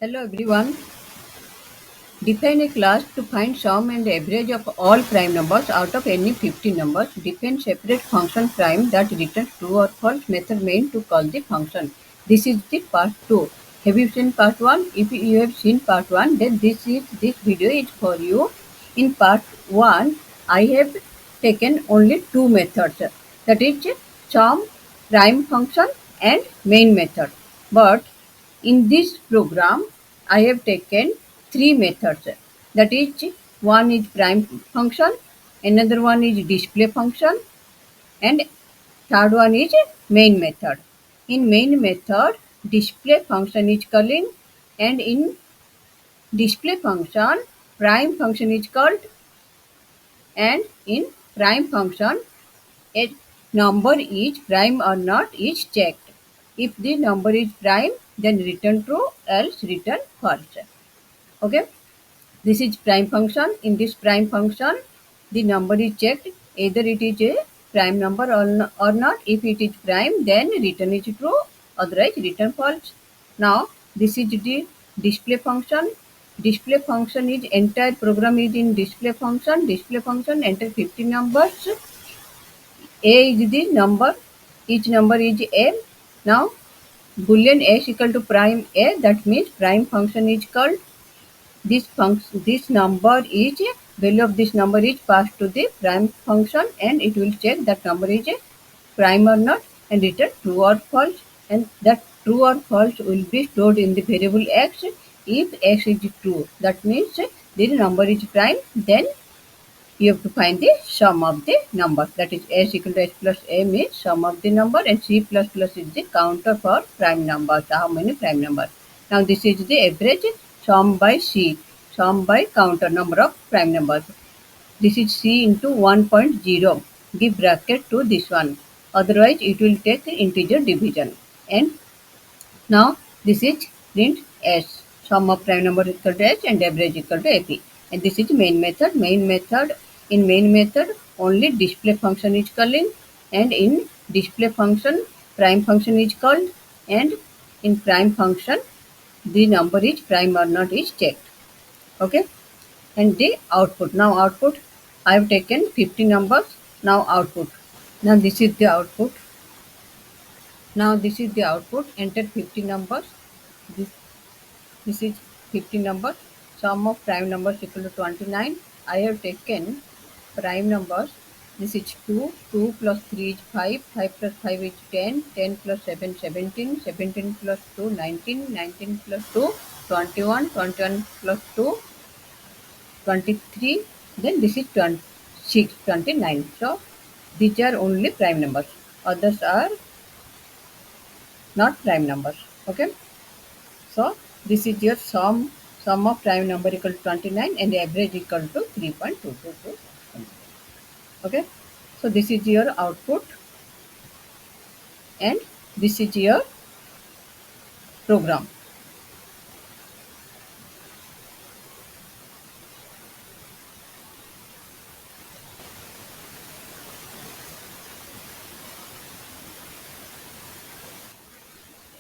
Hello everyone. Define a class to find sum and average of all prime numbers out of any 50 numbers. Define separate function prime that returns true or false method main to call the function. This is the part 2. Have you seen part 1? If you have seen part 1, then this video is for you. In part 1, I have taken only two methods, that is sum, prime function and main method. But in this program, I have taken three methods. That is, one is prime function, another one is display function, and third one is main method. In main method, display function is calling, and in display function, prime function is called, and in prime function, a number is prime or not is checked. If the number is prime, then return true, else return false. Okay, this is prime function. In this prime function, the number is checked either it is a prime number or not. If it is prime, then return is true, otherwise return false. Now this is the display function. Display function is entire program is in display function. Display function enter 50 numbers. A is the number, each number is A. Now boolean S equal to prime A, that means prime function is called. This number is value of this number is passed to the prime function, and it will check that number is a prime or not and return true or false, and that true or false will be stored in the variable x. If x is true, that means the number is prime, then you have to find the sum of the number, that is s equal to s plus a means sum of the number, and c plus plus is the counter for prime numbers, how many prime numbers. Now this is the average sum by c, sum by counter number of prime numbers. This is c into 1.0, give bracket to this one, otherwise it will take integer division. And now this is print s, sum of prime number equal to s and average equal to ap. And this is main method. In main method only display function is calling, and in display function prime function is called, and in prime function the number is prime or not is checked. Okay, and the output. Now output, I have taken 50 numbers. Now output. Now this is the output. Enter 50 numbers. This This is 50 numbers. Sum of prime numbers equal to 29. I have taken prime numbers. This is 2. 2 plus 3 is 5. 5 plus 5 is 10. 10 plus 7, 17. 17 plus 2, 19. 19 plus 2, 21. 21 plus 2, 23. Then this is 26, 29. So these are only prime numbers. Others are not prime numbers. Okay. So this is your sum of prime number equal to 29 and the average equal to 3.222. Okay. So this is your output, and this is your program.